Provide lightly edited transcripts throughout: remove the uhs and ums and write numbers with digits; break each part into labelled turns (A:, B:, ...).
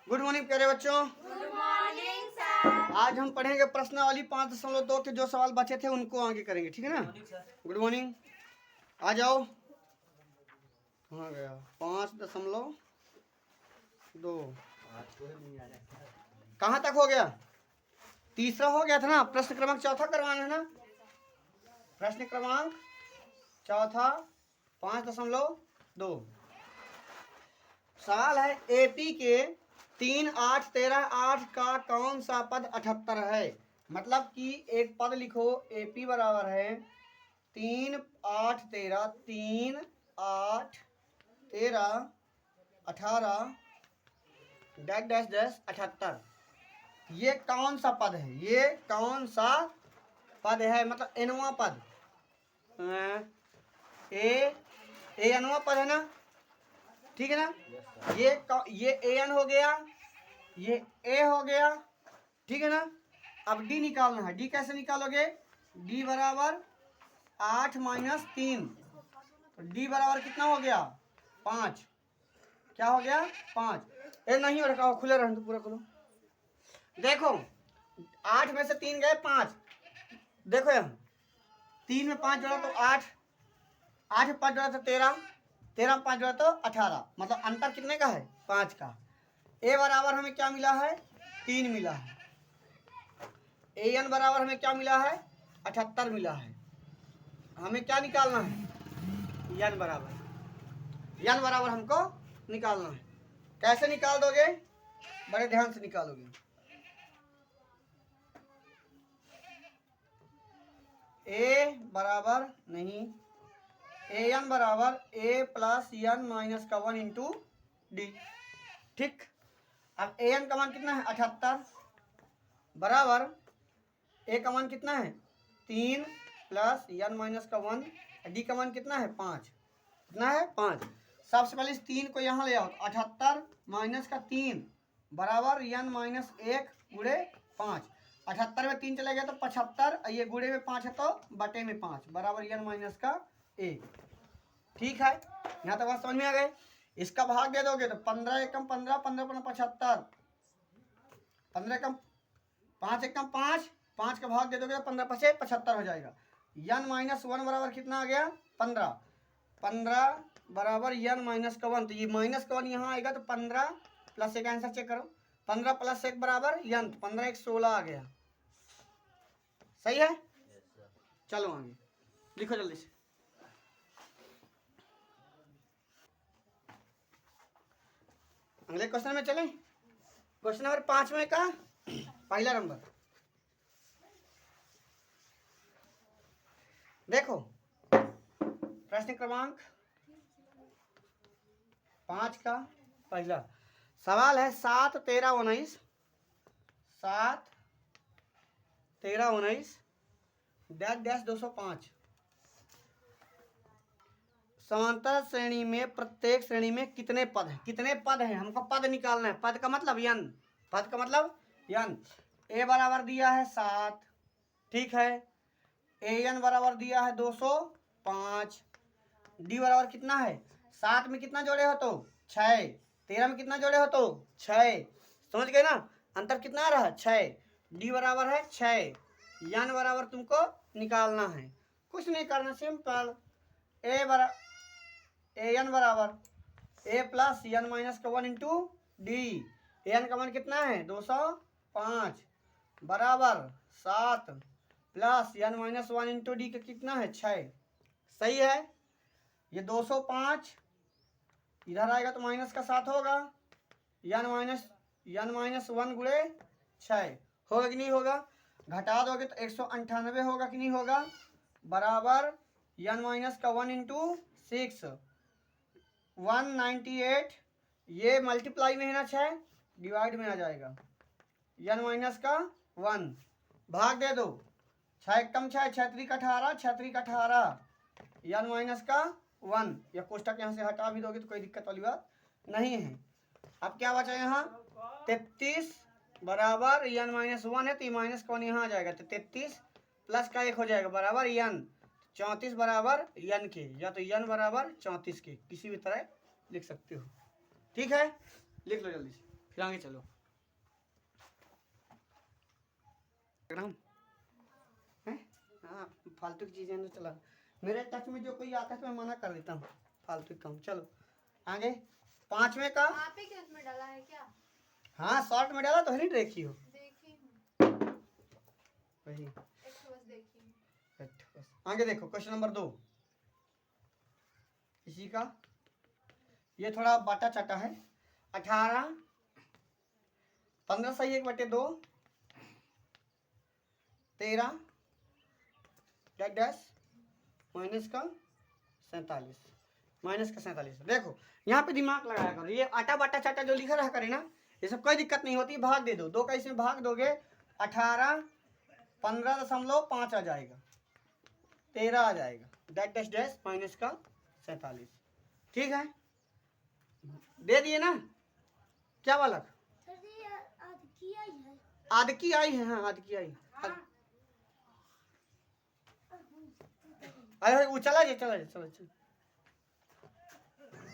A: Good morning प्यारे बच्चों।
B: Good morning sir.
A: आज हम पढ़ेंगे प्रश्नावली 5.2 के जो सवाल बचे थे उनको आगे करेंगे, ठीक है ना। गुड मॉर्निंग, आ जाओ। कहाँ गया? 5.2 कहाँ तक हो गया? तीसरा हो गया था ना। प्रश्न क्रमांक चौथा करवाना है ना। प्रश्न क्रमांक चौथा 5.2 सवाल है एपी के 3, 8, 13, 8 का कौन सा पद 78 है। मतलब कि एक पद लिखो एपी बराबर है 3, 8, 13, 3, 8, 13, 18 डैश डैश डैश 78। ये कौन सा पद है? ये कौन सा पद है? मतलब एनवा पद। ए एनवा पद है ना, ठीक है ना। ये ए एन हो गया, ये ए हो गया, ठीक है ना। अब डी निकालना है। डी कैसे निकालोगे? डी बराबर 8 माइनस 3, तो डी बराबर कितना हो गया? 5। क्या हो गया? 5। ए नहीं रखा हो, खुले रहने दो, पूरा खोलो। देखो 8 में से 3 गए 5। देखो यहाँ 3 में 5 जोड़ा तो 8, 8 में 5 जोड़ा तो 13, 13 में 5 जोड़ा तो 18। मतलब अंतर कितने का है? 5 का। ए बराबर हमें क्या मिला है? 3 मिला है। ए एन बराबर हमें क्या मिला है? 78 मिला है। हमें क्या निकालना है? एन बराबर हमको निकालना है। कैसे निकाल दोगे? बड़े ध्यान से निकालोगे। ए बराबर नहीं, ए एन बराबर ए प्लस एन माइनस का 1 इंटू डी, ठीक। अब ए एन का मान कितना है? 78 बराबर ए का मान कितना है? 3 प्लस एन माइनस का 1, डी का मान कितना है? 5। कितना है? 5। सबसे पहले इस 3 को यहाँ ले आओ। 78 माइनस का 3 बराबर एन माइनस 1 गुणे 5। 78 में 3 चले गया तो 75, ये गुणे में 5 है तो बटे में 5 बराबर एन माइनस का 1। ठीक है, यहाँ तक बात समझ में आ गए। इसका भाग दे दोगे तो 15 एकम 15, 15 पंद्रह 75, 15 एकम 5 एकम 5, 5 का भाग दे दोगे तो 15 पचे 75 हो जाएगा। एन माइनस 1 बराबर कितना आ गया? 15। 15 बराबर एन माइनस का 1, तो ये माइनस का 1 यहाँ आएगा तो 15 प्लस 1 आंसर चेक करो। 15 प्लस 1 बराबर एन, 15 1 16 आ गया। सही है। चलो आगे लिखो जल्दी से। अगले क्वेश्चन में चलें। क्वेश्चन नंबर 5 में का पहला नंबर देखो। प्रश्न क्रमांक 5 का पहला सवाल है 7, 13, 19, 7, 13, 19 डैश डैश 205। समांतर श्रेणी में प्रत्येक श्रेणी में कितने पद हैं? कितने पद हैं हमको पद निकालना है। पद का मतलब यन, पद का मतलब यन। ए बराबर दिया है 7, ठीक है। ए एन बराबर दिया है 205। डी बराबर कितना है? 7 में कितना जोड़े हो तो 6, 13 में कितना जोड़े हो तो 6। समझ गए ना? अंतर कितना आ रहा है? 6। डी बराबर है 6। एन बराबर तुमको निकालना है, कुछ नहीं करना, सिंपल। ए एन बराबर ए प्लस एन माइनस का 1 इंटू डी। एन का मान कितना है? 205 बराबर 7 plus n minus 1 into D का कितना है? 6। सही है। ये 205 इधर आएगा तो माइनस का 7 होगा। एन माइनस 1 गुणे 6 होगा कि नहीं होगा? घटा दोगे तो 198 होगा कि नहीं होगा? बराबर एन माइनस का 1 इंटू 6 198। ये मल्टीप्लाई में है ना 6, डिवाइड में आ जाएगा। एन माइनस का 1 भाग दे दो। 6 कम 6, 6 3 का 18, 6 3 का 18 एन माइनस का 1। या कोष्टक यहाँ से हटा भी दोगे तो कोई दिक्कत वाली बात नहीं है। अब क्या बचा यहाँ? 33 बराबर एन माइनस 1 है तो ये माइनस का 1 यहाँ आ जाएगा तो 33 प्लस का 1 हो जाएगा बराबर एन। 34 बराबर एन के, या तो एन बराबर 34 के, किसी भी तरह लिख सकते हो। ठीक है, लिख लो जल्दी से। फिर आगे चलो। हाँ, फालतू की चीजें तो चला, मेरे टच में जो कोई आता है तो मैं मना कर देता हूँ, फालतू काम। चलो आगे, पांचवें का।
B: आप ही के उसमें डाला है क्या?
A: हाँ शॉर्ट में डाला तो है नहीं, देखी हो
B: देखी हूँ,
A: वही।
B: एक तो बस देखी हूँ।
A: अच्छा, बस आगे देखो, क्वेश्चन नंबर 2 इसी का, ये थोड़ा बाटा चाटा है। 18 15 सही 1/2 13 डैश माइनस का 47, माइनस का 47। देखो यहाँ पे दिमाग लगाया करो, ये आटा बाटा चाटा जो लिखा रहा करे ना, ये सब कोई दिक्कत नहीं होती, भाग दे दो, 2 का इसमें भाग दोगे 18 15.5 आ जाएगा, 13 आ जाएगा, डैश डैश माइनस का 47। ठीक है, दे दिए ना, क्या बालक? आध की आई है, हाँ आध की आई। अरे वो चला जाए, चला जाए, चला जाए।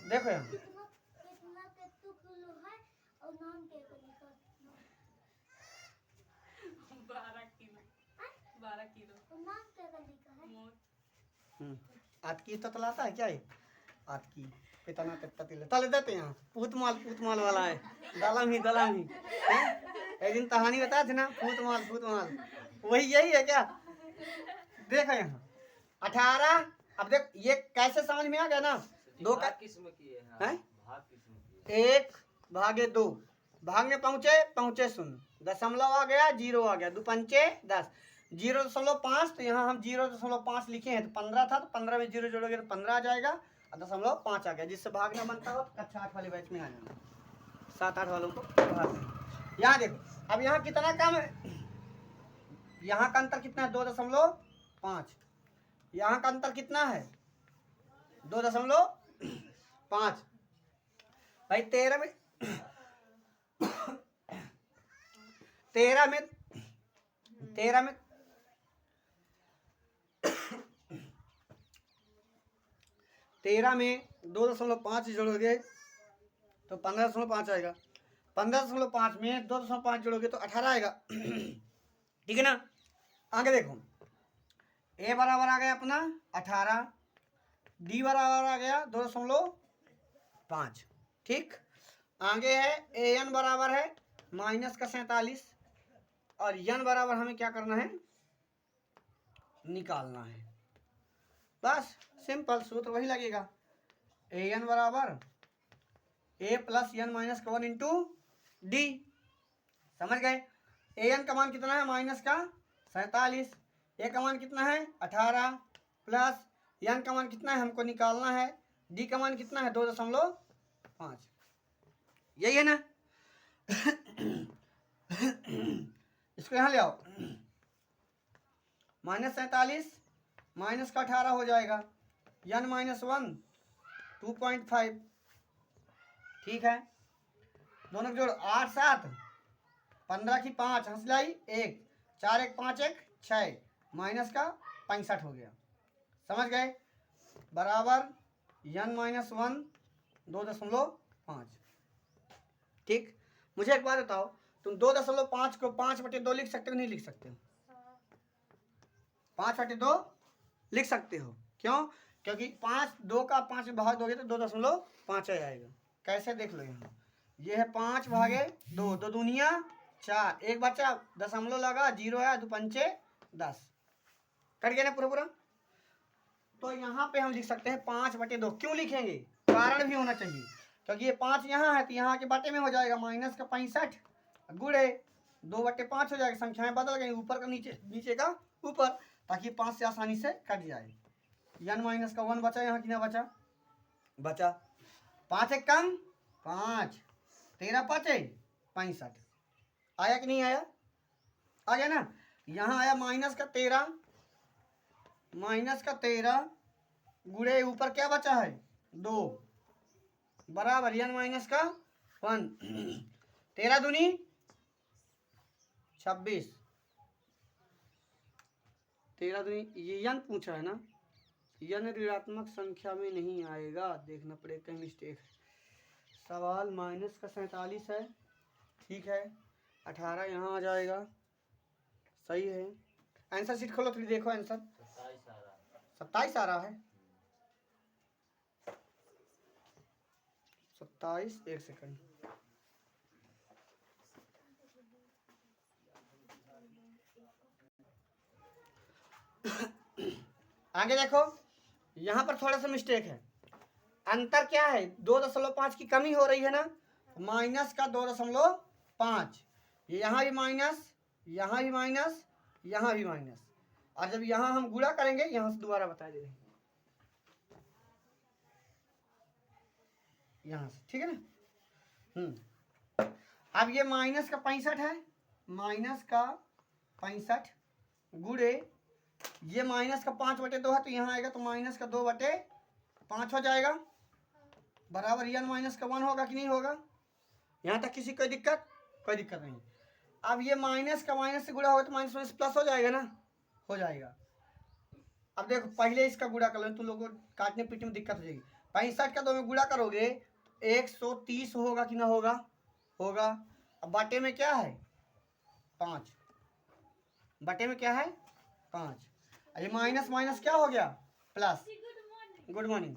A: देखो यहाँ आध की तो तलाता है क्या है, आध की पितना तत्ता तिले तले देते हैं, पूत माल वाला है, दलम ही एक दिन कहानी बताया थे ना, पूत माल वही यही है क्या? देखो यहाँ 18, अब देख ये कैसे समझ में आ गया ना, 2 का
C: किस्म की है, भाग किस्म की
A: 1/2 भाग में पहुंचे शून्य, दशमलव आ गया, 0 आ गया, 2 पंचे 10, 0.5, तो यहाँ हम 0.5 लिखे हैं, तो 15 था, तो 15 में 0 जोड़ोगे तो 15 आ जाएगा, और 0.5 आ गया, जिससे भागना बनता हो तो कक्षा 8 वाले बैच में आ जाना, 7-8 वालों को भाग। यहाँ देखो अब यहाँ कितना कम है, यहाँ का अंतर कितना है 2.5, यहाँ का अंतर कितना है 2.5। भाई 13 में 2.5 जोड़ोगे तो 15.5 आएगा, 15.5 में 2.5 जोड़ोगे तो 18 आएगा। ठीक है ना, आगे देखो, ए बराबर आ गया अपना 18, डी बराबर आ गया 2.5। ठीक, आगे है ए एन बराबर है माइनस का 47, और यन बराबर हमें क्या करना है, निकालना है, बस सिंपल सूत्र वही लगेगा, ए एन बराबर ए प्लस एन माइनस का 1 इंटू डी। समझ गए, ए एन का मान कितना है माइनस का 47, ए का मान कितना है 18, प्लस एन का मान कितना है हमको निकालना है, डी का मान कितना है 2.5, यही है ना। इसको यहाँ ले आओ, -47 माइनस का 18 हो जाएगा, n -1 2.5। ठीक है, दोनों जोड़ 8 7 15 की 5 हंसलाई 1 4 1 5 1 6 माइनस का 65 हो गया। समझ गए, बराबर n -1 2.5। ठीक, मुझे एक बात बताओ, तुम 2.5 को 5/2 लिख सकते हो नहीं लिख सकते हो? 5/2 लिख सकते हो, क्यों? क्योंकि 2 का 5 में भाग दोगे तो 2.5 आएगा। कैसे देख लो, यहाँ ये है 5/2, 2 दूनिया 4, एक बचा दशमलव लगा 0 है, 2 पंचे 10, कट गया ना पूरा। तो यहाँ पे हम लिख सकते हैं 5/2। क्यों लिखेंगे, कारण भी होना चाहिए, क्योंकि ये 5 यहाँ है तो यहाँ के बाटे में हो जाएगा माइनस का 65 गुड़े 2/5 हो जाएगा, संख्याएं बदल गई, ऊपर का नीचे, नीचे का ऊपर, ताकि 5 से आसानी से कट जाए। n माइनस का 1 बचा, यहाँ कितना बचा 5 एक कम 5, 13 5 65, आया कि नहीं आया? आ गया ना। यहाँ आया माइनस का 13 गुड़े ऊपर क्या बचा है 2, बराबर n माइनस का 1, 13 दूनी 26, 13 दूनी, ये n पूछा है ना, n ऋणात्मक संख्या में नहीं आएगा, देखना पड़ेगा कहीं मिस्टेक है। सवाल माइनस का 47 है, ठीक है, 18 यहाँ आ जाएगा, सही है। आंसर शीट खोलो थोड़ी, देखो आंसर
C: 27 आ रहा है।
A: 27 आ रहा है। 27, एक सेकंड। आगे देखो, यहाँ पर थोड़ा सा मिस्टेक है। अंतर क्या है, 2.5 की कमी हो रही है ना, माइनस का 2.5, यहाँ भी माइनस, यहाँ भी माइनस, यहाँ भी माइनस, और जब यहाँ हम गुणा करेंगे, यहाँ से दोबारा बता दे रहे हैं, यहाँ से, ठीक है ना। अब ये माइनस का 65 है, माइनस का 65 गुणे ये माइनस का 5/2 है, तो यहाँ आएगा तो माइनस का 2/5 हो जाएगा, बराबर n माइनस का 1 होगा कि नहीं होगा। यहाँ तक किसी कोई दिक्कत? कोई दिक्कत नहीं। अब ये माइनस का माइनस से गुणा होगा तो माइनस माइनस प्लस हो जाएगा ना, हो जाएगा। अब देखो पहले इसका गुणा कर लो, तुम लोगों को काटने पीटने में दिक्कत हो जाएगी। 65 का 2 में गुणा करोगे 130 होगा कि ना होगा, होगा। अब बाटे में क्या है 5, बटे में क्या है 5, ये माइनस माइनस क्या हो गया plus, good morning,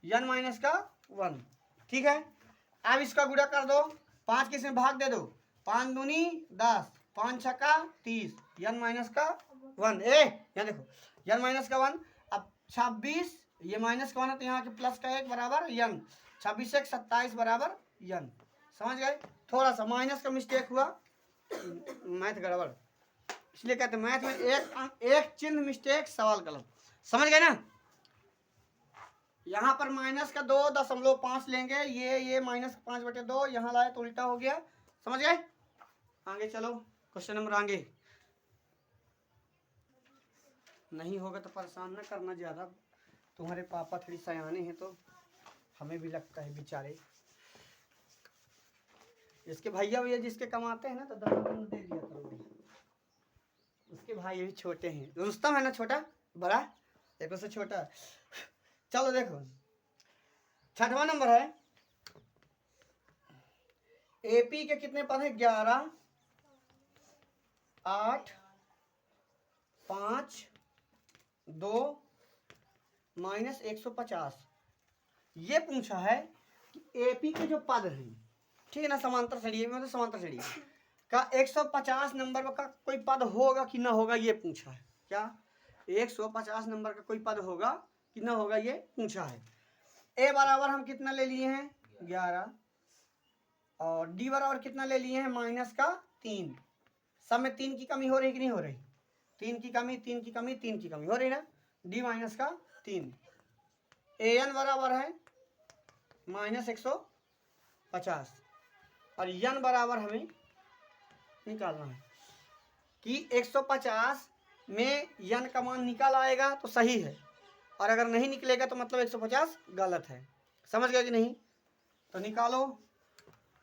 A: n minus का 1, ठीक है। अब इसका गुणा कर दो, 5 किस में भाग दे दो, 5 दूनी 10, 5 छक्का 30, n माइनस का 1, यहाँ देखो n माइनस का 1। अब 26, ये माइनस का 1 है तो यहाँ के प्लस का 1 बराबर n, 26 1 27 बराबर n, समझ गए। थोड़ा सा माइनस का मिस्टेक हुआ, मैथ गड़बड़, इसलिए कहते हैं मैथ में एक चिन्ह मिस्टेक सवाल गलत, समझ गए ना। यहाँ पर माइनस का 2.5 लेंगे, ये माइनस 5/2 यहाँ लाए तो उल्टा हो गया, समझ गए। आगे चलो, क्वेश्चन नंबर आगे। नहीं होगा तो परेशान ना करना ज़्यादा, तुम्हारे पापा थोड़ी सयाने हैं तो हमें भी लगता है बेचारे। इसके भैया भैया जिसके कमाते हैं ना तो 10 दे दिया करो, उसके भाई भी छोटे हैं, रुस्तम है ना छोटा, बड़ा एक से छोटा। चलो देखो 6वां नंबर है, एपी के कितने पद हैं 11, 8, 5, 2 माइनस 150। ये पूछा है कि एपी के जो पद हैं, ठीक है ना, समांतर श्रेणी में, मतलब समांतर श्रेणी का 150 नंबर का कोई पद होगा कि ना होगा, ये पूछा है। क्या 150 नंबर का कोई पद होगा कि ना होगा, ये पूछा है। ए बराबर हम कितना ले लिए हैं 11, और डी बराबर कितना ले लिए हैं माइनस का 3। सब में 3 की कमी हो रही कि नहीं हो रही, 3 की कमी, 3 की कमी, 3 की कमी हो रही ना, डी माइनस का 3। ए एन बराबर है माइनस 150, और यन बराबर हमें निकालना है कि 150 में यन का मान निकल आएगा तो सही है, और अगर नहीं निकलेगा तो मतलब 150 गलत है, समझ गए कि नहीं। तो निकालो,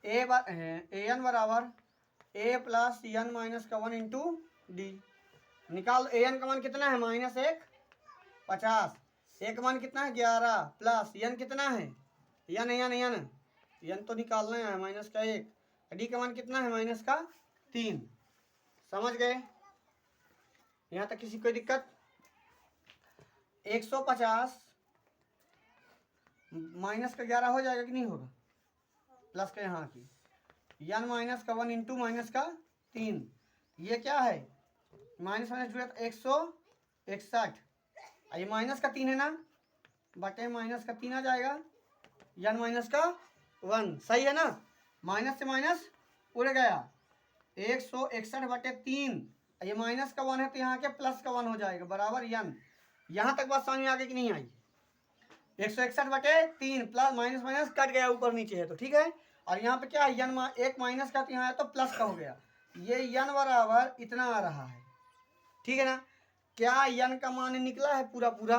A: ए एन बराबर ए प्लस एन माइनस का 1 इंटू डी। निकाल, ए एन का मान कितना है माइनस 150, ए का मान कितना है 11, प्लस एन कितना है एन एन एन एन तो निकालना है माइनस का 1, डी का मान कितना है माइनस का 3, समझ गए। यहाँ तक किसी कोई दिक्कत। 150 माइनस का 11 हो जाएगा कि नहीं होगा, प्लस का यहाँ की n माइनस का 1 इंटू माइनस का 3, ये क्या है माइनस माइनस जुड़ा तो 161, ये माइनस का 3 है ना, बटे माइनस का 3 आ जाएगा, n माइनस का 1, सही है ना। माइनस से माइनस उड़ गया, 161/3, ये माइनस का 1 है तो यहाँ के प्लस का 1 हो जाएगा, बराबर n। यहाँ तक बात समझ में आ गई कि नहीं आई। 161/3 प्लस माइनस माइनस कट गया, ऊपर नीचे है तो ठीक है। और यहाँ पे क्या है एक माइनस का, तो यहाँ है तो प्लस का हो गया, ये n बराबर इतना आ रहा है, ठीक है ना। क्या n का मान निकला है पूरा पूरा,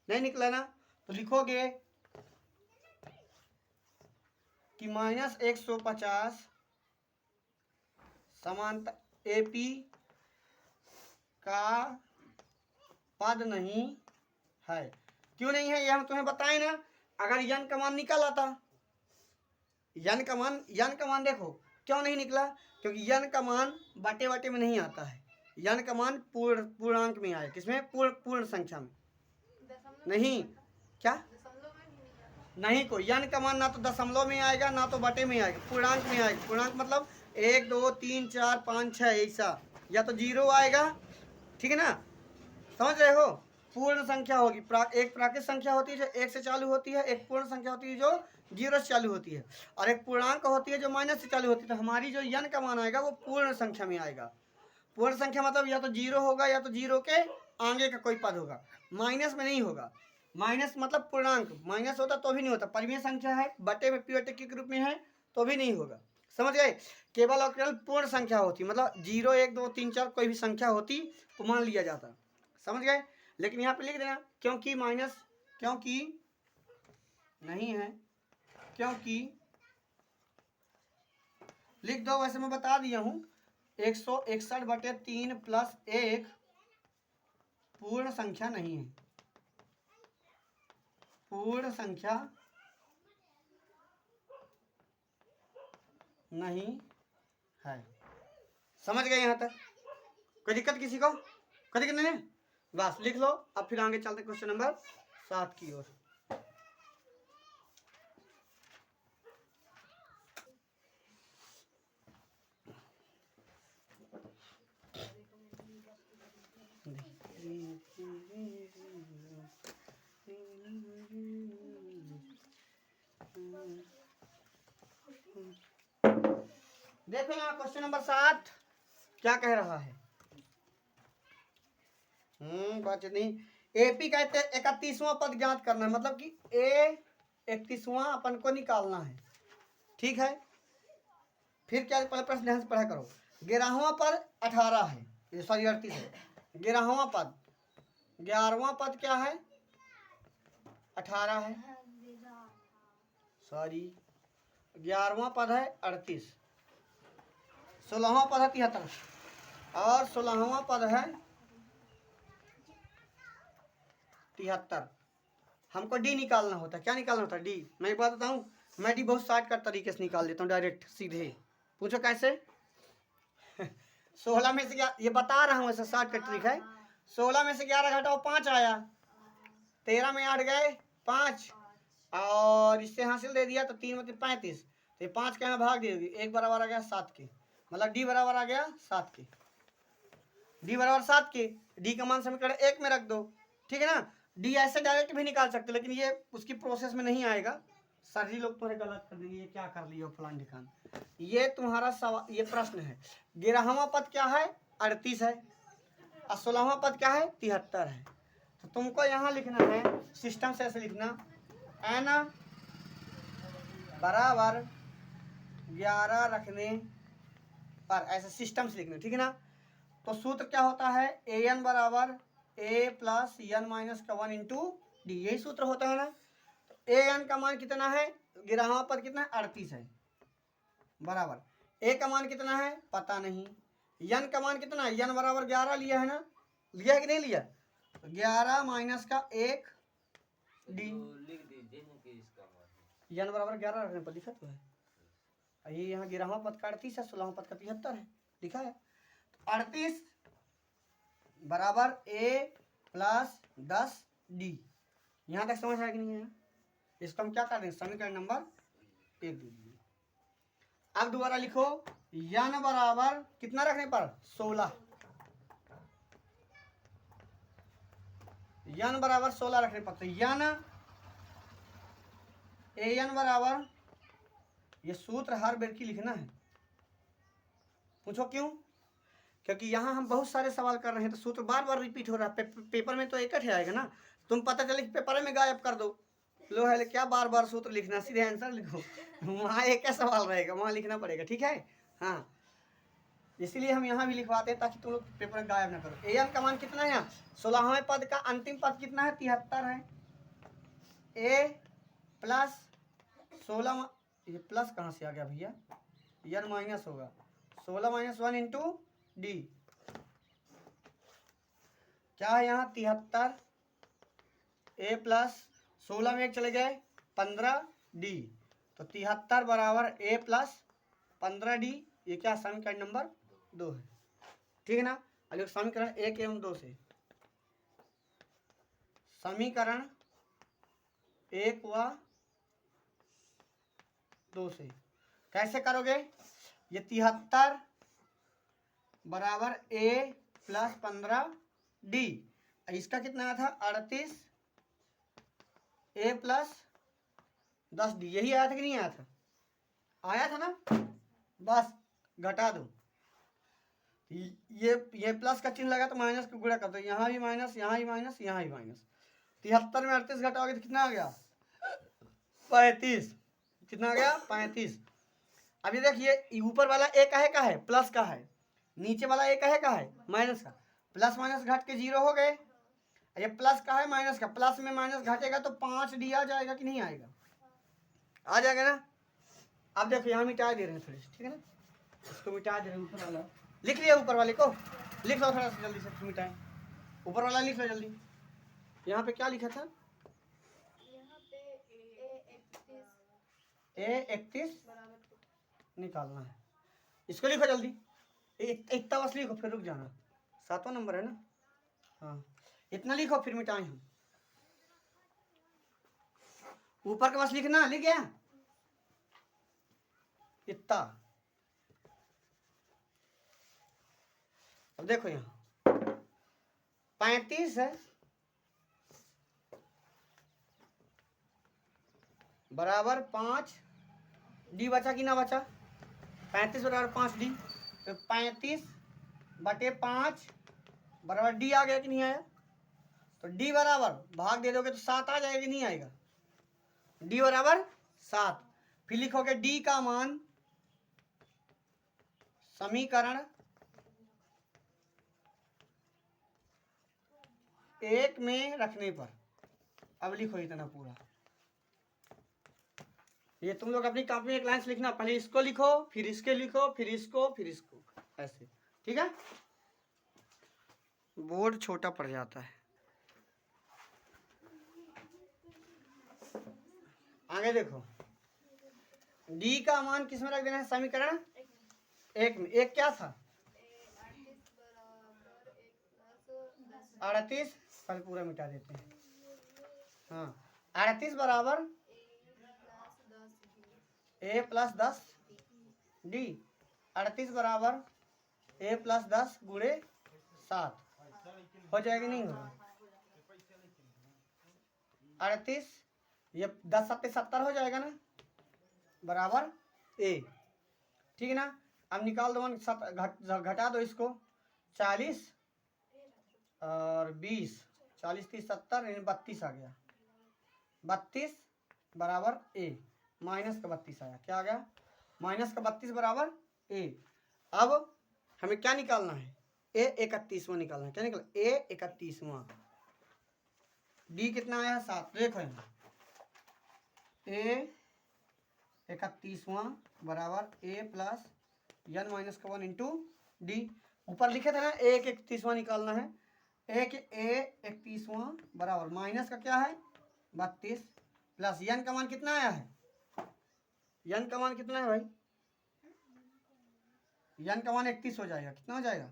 A: नहीं निकला ना, तो लिखोगे कि माइनस 150 समांतर एपी का पद नहीं है। क्यों नहीं है ये हम तुम्हें बताएं ना, अगर n का मान निकल आता, n का मान देखो क्यों नहीं निकला? क्योंकि यन का मान बटे बटे में नहीं आता है, यन का मान पूर्णांक में आए, किसमें? पूर्ण संख्या में
B: दशमलव
A: नहीं। क्या
B: दशमलव में भी नहीं आता।
A: नहीं? कोई यन का मान ना तो दशमलव में आएगा ना तो बटे में आएगा, पूर्णांक में आएगा। पूर्णांक मतलब 1 2 3 4 5 6 ऐसा, या तो 0 आएगा, ठीक है ना, समझ रहे हो? पूर्ण संख्या होगी, एक प्राकृत संख्या होती है जो 1 से चालू होती है, एक पूर्ण संख्या होती है जो 0 से चालू होती है, और एक पूर्णांक होती है जो माइनस से चालू होती है। तो हमारी जो यन का मान आएगा वो पूर्ण संख्या में आएगा। पूर्ण संख्या मतलब या तो 0 होगा या तो 0 के आगे का कोई पद होगा, माइनस में नहीं होगा। माइनस मतलब पूर्णांक, माइनस होता तो भी नहीं होता, परिमेय संख्या है, बटे में पी के रूप में है तो भी नहीं होगा। समझ गए? केवल और केवल पूर्ण संख्या होती, मतलब 0 1 2 3 4 कोई भी संख्या होती तो मान लिया जाता। समझ गए? लेकिन यहाँ पे लिख देना क्योंकि माइनस, क्योंकि नहीं है, क्योंकि लिख दो, वैसे मैं बता दिया हूँ। 161/3 प्लस 1 पूर्ण संख्या नहीं है, पूर्ण संख्या नहीं है। समझ गए यहाँ तक? कोई दिक्कत किसी को? कोई दिक्कत नहीं है? बस लिख लो। अब फिर आगे चलते क्वेश्चन नंबर 7 की ओर। देखो यहाँ क्वेश्चन नंबर 7 क्या कह रहा है। बात नहीं। एपी कहते हैं 31वां पद ज्ञात करना है, मतलब कि ए 31वां अपन को निकालना है, ठीक है। फिर क्या, पहले प्रश्न ध्यान से पढ़ा करो। 11वां पद 18 है, सॉरी 38 है। 11वां पद, 11वां पद क्या है? 18 है, सॉरी 11वां पद है 38, 16वां पद है 73 और 16वां पद है 73। हमको डी निकालना होता है। क्या निकालना होता है? डी। मैं एक बात बताऊं, मैं डी बहुत शॉर्टकट तरीके से निकाल देता हूँ, डायरेक्ट सीधे। पूछो कैसे? 16 में से क्या, ये बता रहा हूँ, ऐसा शॉर्टकट ट्रिक है। 16 में से 11 घटाओ 5 आया, 13 में 8 गए 5, और इससे हासिल दे दिया तो 3 मतलब 35, तो ये 5 के यहाँ भाग दे दोगे, 1 बराबर आ गया 7 के, मतलब डी बराबर आ गया 7 के। डी बराबर 7 के, डी का मान समीकरण 1 में रख दो, ठीक है ना। डी ऐसे डायरेक्ट भी निकाल सकते, लेकिन ये उसकी प्रोसेस में नहीं आएगा। सर जी लोग तुम्हारे गलत कर देंगे, ये क्या कर लियो फलान ढिकान। ये तुम्हारा सवाल, ये प्रश्न है। 11वां पद क्या है? 38 है, और 16वां पद क्या है? 73 है। तो तुमको यहाँ लिखना है, सिस्टम से ऐसे लिखना, एन बराबर 11 रखने पर, ऐसे सिस्टम से लिखना, ठीक है ना। तो सूत्र क्या होता है? ए एन बराबर ए प्लस एन माइनस का 1 इंटू डी, यही सूत्र होता है ना। तो ए एन का मान कितना है? 11वां पद कितना है? 38 है, बराबर ए का मान कितना है? पता नहीं। एन का मान कितना है? एन बराबर 11 लिया है ना, लिया है कि नहीं लिया? तो 11 माइनस का 1 डी,
C: लिख दीजिए ना कि इसका मान
A: एन बराबर 11 रखने पर लिखा तो है। ये यहाँ 11वां पद का 38 है, 16वां पद का 73 है, लिखा है। 38 बराबर ए प्लस 10 डी। यहाँ तक समझ आया कि नहीं है? इसको हम क्या कर देंगे? समीकरण नंबर 1 दे दीजिए। अब दोबारा लिखो, यन बराबर कितना रखने पर? 16, यन बराबर 16 रखने पर, तो यन ए एन बराबर, ये सूत्र हर बेर की लिखना है। पूछो क्यों? क्योंकि यहाँ हम बहुत सारे सवाल कर रहे हैं, तो सूत्र बार बार रिपीट हो रहा है। पेपर में तो एक ही आएगा ना, तुम पता चले कि पेपर में गायब कर दो, लो है क्या बार बार सूत्र लिखना, सीधे आंसर लिखो। वहाँ एक सवाल रहेगा, वहाँ लिखना पड़ेगा, ठीक है। हाँ, इसीलिए हम यहाँ भी लिखवाते हैं ताकि तुम लोग पेपर में गायब ना करो। ए एन का मान कितना है यहाँ? 16वें पद का अंतिम पद कितना है? 73 है। ए प्लस 16, ये प्लस कहाँ से आ गया भैया? एन माइनस होगा, 16 माइनस 1 इंटू डी, क्या है यहाँ? 73, ए प्लस 16 में 1 चले गए 15 डी, तो 73 बराबर ए प्लस 15D, ये क्या समीकरण नंबर 2 है। ठीक है ना। अब समीकरण 1 एवं 2 से, समीकरण 1 व 2 से कैसे करोगे? ये 73 बराबर A प्लस 15D, इसका कितना आया था 38 A प्लस 10D, यही आया था कि नहीं आया था? आया था ना। बस घटा दो, ये प्लस का चिन्ह लगा तो माइनस को गुणा कर दो, यहाँ भी माइनस, यहाँ भी माइनस, यहाँ भी माइनस। 73 में 38 घटाओगे तो कितना आ गया 35। कितना आ गया 35। अभी देखिए ऊपर वाला ए का है प्लस का है, नीचे वाला ए का है माइनस का। प्लस माइनस घट के 0 हो गए। ये प्लस का है माइनस का, प्लस में माइनस घटेगा तो 5D आ जाएगा कि नहीं आएगा? आ जाएगा ना। अब देखो यहाँ मिटा दे रहे हैं थोड़ी, ठीक है ना, इसको मिटा दे रहे हैं। ऊपर वाला लिख लिया, ऊपर वाले को लिख लो थोड़ा सा जल्दी से, मिटाएं। ऊपर वाला लिख लो जल्दी। यहाँ पे क्या लिखा था?
B: यहाँ पे
A: A31
B: बराबर
A: निकालना है, इसको लिखो जल्दी। इतना बस लिखो, फिर रुक जाना, 7वां नंबर है ना। हाँ इतना लिखो फिर मिटाएं हम। ऊपर का बस लिखना, लिख गया इतना। अब देखो यहाँ 35 है बराबर 5D, बचा कि ना बचा? 35 बराबर 5D, तो 35/5 बराबर D आ गया कि नहीं आया? तो D बराबर भाग दे दोगे तो 7 आ जाएगा कि नहीं आएगा? D बराबर 7। फिर लिखोगे D का मान समीकरण 1 में रखने पर। अब लिखो इतना पूरा, ये तुम लोग अपनी कॉपी में एक लाइन लिखना, पहले इसको लिखो, फिर इसके लिखो, फिर इसको, फिर इसको, ऐसे। ठीक है, बोर्ड छोटा पड़ जाता है। आगे देखो, D का मान किस में रख देना है? समीकरण 1 में। एक क्या था? 38, कल पूरा मिटा देते हैं। हाँ 38 बराबर A प्लस 10D, 38 बराबर A प्लस 10 गुणे 7 हो जाएगा नहीं होगा? 38, ये 10 7 70 हो जाएगा ना, बराबर A। ठीक है ना। अब निकाल दो, घटा दो इसको, 40 और 20, 40 30 70 यानी 32 आ गया। 32 बराबर A, माइनस का 32 आया। क्या आ गया? माइनस का 32 बराबर A। अब हमें क्या निकालना है? A 31वां निकालना है। क्या निकालना? A 31वां। D कितना आया? 7। देखो यहाँ A 31वां बराबर A प्लस n माइनस का 1 इंटू D। ऊपर लिखे थे ना A 31वां निकालना है। A 31वां बराबर माइनस का क्या है 32 प्लस n का मान कितना आया है? n का मान कितना है भाई? n का मान 31 हो जाएगा। कितना हो जाएगा?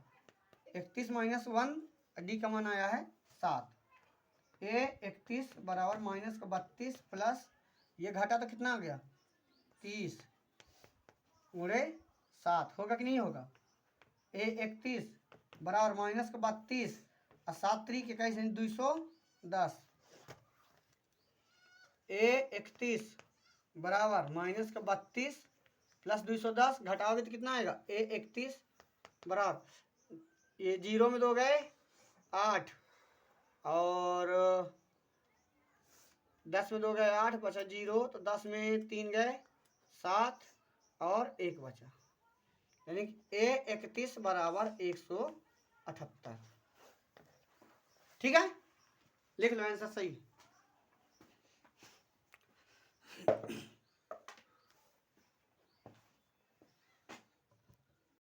A: 31 माइनस 1, D का मान आया है 7। A 31 बराबर माइनस का 32 प्लस ये घटा तो कितना आ गया 30 गुणे 7 होगा कि नहीं होगा? A 31 बराबर माइनस का 32 और 7 3 के 21 210। A 31 बराबर माइनस का 32 प्लस 210 घटाओगे तो कितना आएगा? A 31 बराबर, ये 0 में 2 गए 8 और 10 में 2 गए 8, बचा 0, तो 10 में 3 गए 7 और 1 बचा, यानी A 31 बराबर 178। ठीक है, लिख लो आंसर सही।